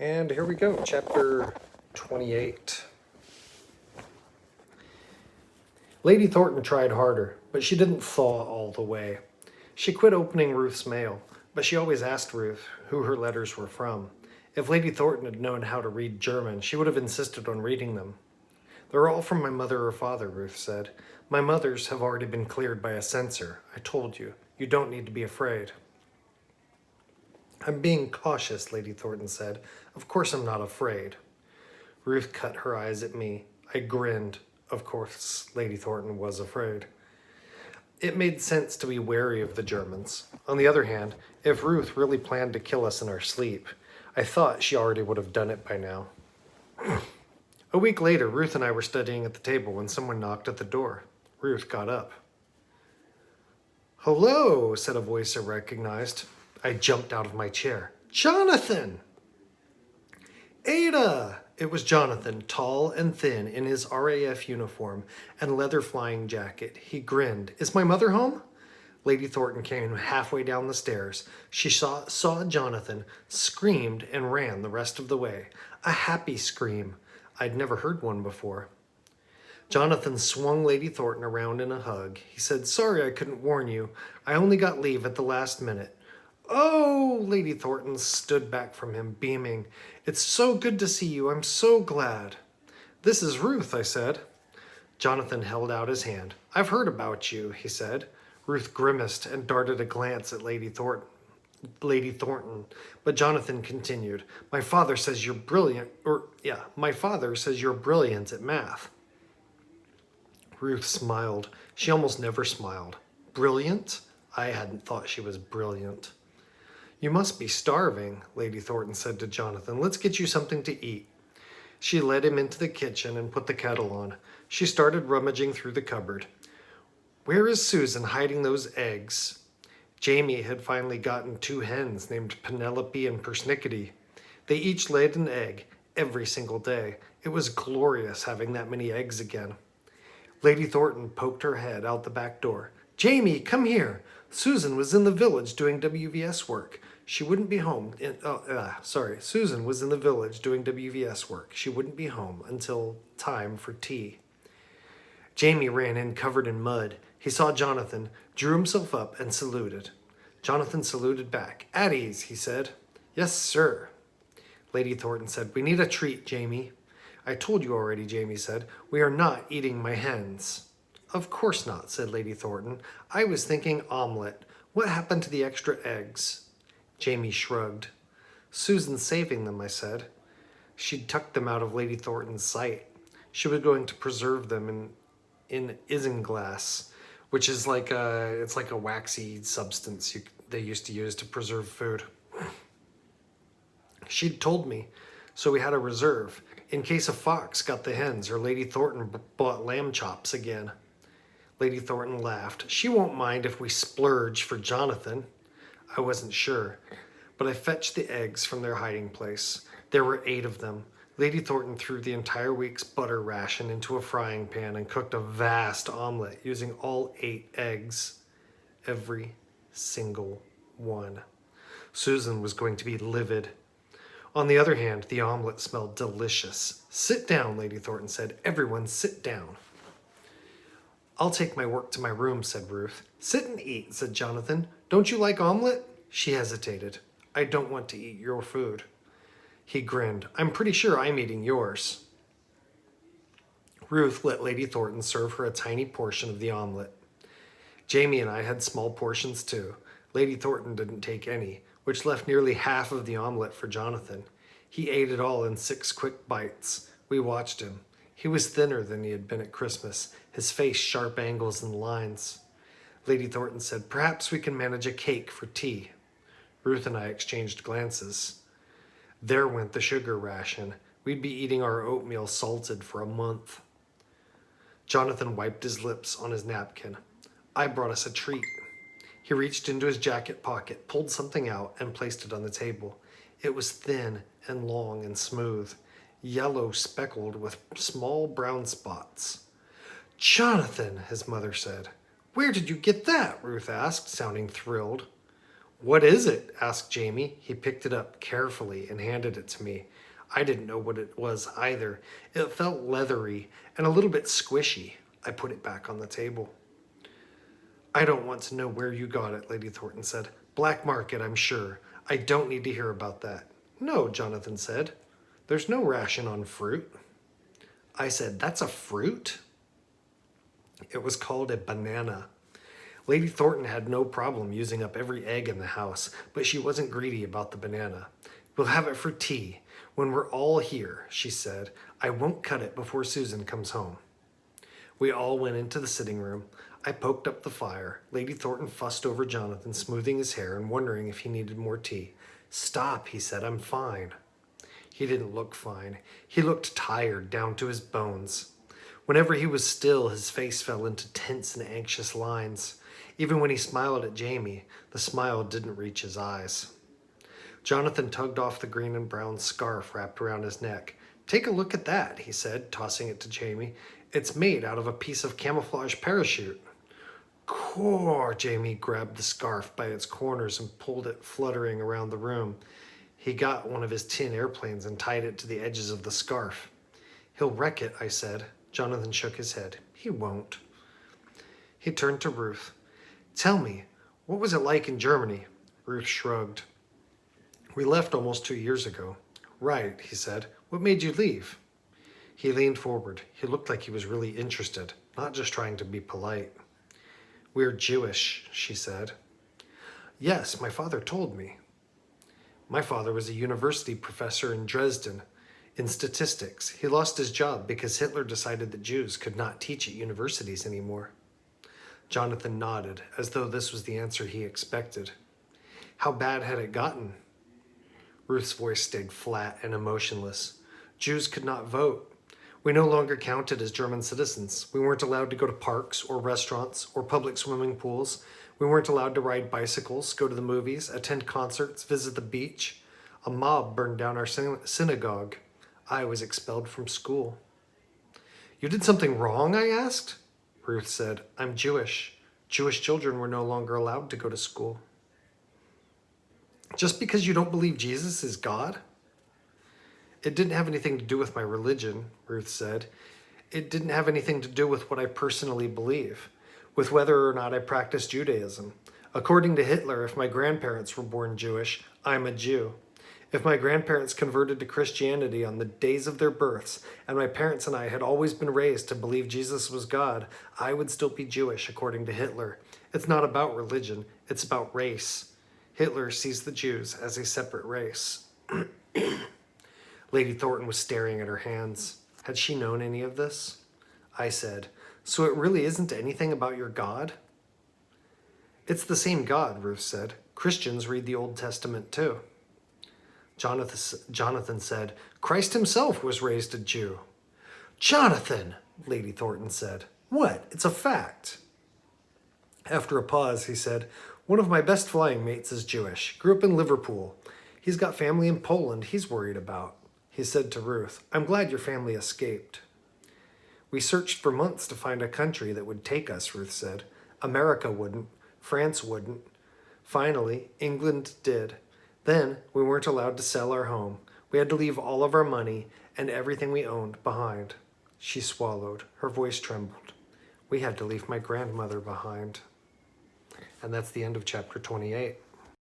And here we go, chapter 28. Lady Thornton tried harder, but she didn't thaw all the way. She quit opening Ruth's mail, but she always asked Ruth who her letters were from. If Lady Thornton had known how to read German, she would have insisted on reading them. They're all from my mother or father, Ruth said. My mother's have already been cleared by a censor. I told you. You don't need to be afraid. I'm being cautious, Lady Thornton said. Of course I'm not afraid. Ruth cut her eyes at me. I grinned. Of course, Lady Thornton was afraid. It made sense to be wary of the Germans. On the other hand, if Ruth really planned to kill us in our sleep, I thought she already would have done it by now. A week later, Ruth and I were studying at the table when someone knocked at the door. Ruth got up. Hello, said a voice I recognized. I jumped out of my chair. Jonathan! Ada! It was Jonathan, tall and thin, in his RAF uniform and leather flying jacket. He grinned. Is my mother home? Lady Thornton came halfway down the stairs. She saw Jonathan, screamed, and ran the rest of the way. A happy scream. I'd never heard one before. Jonathan swung Lady Thornton around in a hug. He said, Sorry I couldn't warn you. I only got leave at the last minute. Oh, Lady Thornton stood back from him, beaming. It's so good to see you. I'm so glad. This is Ruth, I said. Jonathan held out his hand. I've heard about you, he said. Ruth grimaced and darted a glance at Lady Thornton, but Jonathan continued. My father says you're brilliant at math. Ruth smiled. She almost never smiled. Brilliant? I hadn't thought she was brilliant. You must be starving, Lady Thornton said to Jonathan. Let's get you something to eat. She led him into the kitchen and put the kettle on. She started rummaging through the cupboard. Where is Susan hiding those eggs? Jamie had finally gotten 2 hens named Penelope and Persnickety. They each laid an egg every single day. It was glorious having that many eggs again. Lady Thornton poked her head out the back door. Jamie, come here. Susan was in the village doing WVS work. She wouldn't be home. Susan was in the village doing WVS work. She wouldn't be home until time for tea. Jamie ran in covered in mud. He saw Jonathan, drew himself up, and saluted. Jonathan saluted back. At ease, he said. Yes, sir. Lady Thornton said, We need a treat, Jamie. I told you already, Jamie said. We are not eating my hens. Of course not, said Lady Thornton. I was thinking omelet. What happened to the extra eggs? Jamie shrugged. Susan's saving them, I said. She'd tucked them out of Lady Thornton's sight. She was going to preserve them in isinglass, which is like a waxy substance they used to use to preserve food. She'd told me, so we had a reserve, in case a fox got the hens or Lady Thornton bought lamb chops again. Lady Thornton laughed. She won't mind if we splurge for Jonathan. I wasn't sure, but I fetched the eggs from their hiding place. There were 8 of them. Lady Thornton threw the entire week's butter ration into a frying pan and cooked a vast omelet using all 8 eggs. Every single one. Susan was going to be livid. On the other hand, the omelet smelled delicious. Sit down, Lady Thornton said. Everyone sit down. I'll take my work to my room, said Ruth. Sit and eat, said Jonathan. Don't you like omelet? She hesitated. I don't want to eat your food. He grinned. I'm pretty sure I'm eating yours. Ruth let Lady Thornton serve her a tiny portion of the omelet. Jamie and I had small portions too. Lady Thornton didn't take any, which left nearly half of the omelet for Jonathan. He ate it all in 6 quick bites. We watched him. He was thinner than he had been at Christmas, his face sharp angles and lines. Lady Thornton said, Perhaps we can manage a cake for tea. Ruth and I exchanged glances. There went the sugar ration. We'd be eating our oatmeal salted for a month. Jonathan wiped his lips on his napkin. I brought us a treat. He reached into his jacket pocket, pulled something out, and placed it on the table. It was thin and long and smooth, yellow speckled with small brown spots. Jonathan, his mother said. Where did you get that? Ruth asked, sounding thrilled. What is it? Asked Jamie. He picked it up carefully and handed it to me. I didn't know what it was either. It felt leathery and a little bit squishy. I put it back on the table. I don't want to know where you got it, Lady Thornton said. Black market, I'm sure. I don't need to hear about that. No, Jonathan said. There's no ration on fruit. I said, that's a fruit? It was called a banana. Lady Thornton had no problem using up every egg in the house, but she wasn't greedy about the banana. We'll have it for tea. When we're all here, she said. I won't cut it before Susan comes home. We all went into the sitting room. I poked up the fire. Lady Thornton fussed over Jonathan, smoothing his hair and wondering if he needed more tea. Stop, he said. I'm fine. He didn't look fine. He looked tired down to his bones. Whenever he was still, his face fell into tense and anxious lines. Even when he smiled at Jamie, the smile didn't reach his eyes. Jonathan tugged off the green and brown scarf wrapped around his neck. Take a look at that, he said, tossing it to Jamie. It's made out of a piece of camouflage parachute. Core! Jamie grabbed the scarf by its corners and pulled it fluttering around the room. He got one of his tin airplanes and tied it to the edges of the scarf. He'll wreck it, I said. Jonathan shook his head. He won't. He turned to Ruth. Tell me, what was it like in Germany? Ruth shrugged. We left almost 2 years ago. Right, he said. What made you leave? He leaned forward. He looked like he was really interested, not just trying to be polite. We're Jewish, she said. Yes, my father told me. My father was a university professor in Dresden in statistics. He lost his job because Hitler decided that Jews could not teach at universities anymore. Jonathan nodded, as though this was the answer he expected. How bad had it gotten? Ruth's voice stayed flat and emotionless. Jews could not vote. We no longer counted as German citizens. We weren't allowed to go to parks or restaurants or public swimming pools. We weren't allowed to ride bicycles, go to the movies, attend concerts, visit the beach. A mob burned down our synagogue. I was expelled from school. You did something wrong, I asked. Ruth said, I'm Jewish. Jewish children were no longer allowed to go to school. Just because you don't believe Jesus is God? It didn't have anything to do with my religion, Ruth said. It didn't have anything to do with what I personally believe, with whether or not I practice Judaism. According to Hitler, if my grandparents were born Jewish, I'm a Jew. If my grandparents converted to Christianity on the days of their births, and my parents and I had always been raised to believe Jesus was God, I would still be Jewish according to Hitler. It's not about religion, it's about race. Hitler sees the Jews as a separate race. Lady Thornton was staring at her hands. Had she known any of this? I said, so it really isn't anything about your God? It's the same God, Ruth said. Christians read the Old Testament too. Jonathan said, Christ himself was raised a Jew. Jonathan, Lady Thornton said. What? It's a fact. After a pause, he said, one of my best flying mates is Jewish. Grew up in Liverpool. He's got family in Poland he's worried about. He said to Ruth, I'm glad your family escaped. We searched for months to find a country that would take us, Ruth said. America wouldn't. France wouldn't. Finally, England did. Then we weren't allowed to sell our home. We had to leave all of our money and everything we owned behind. She swallowed. Her voice trembled. We had to leave my grandmother behind. And that's the end of chapter 28.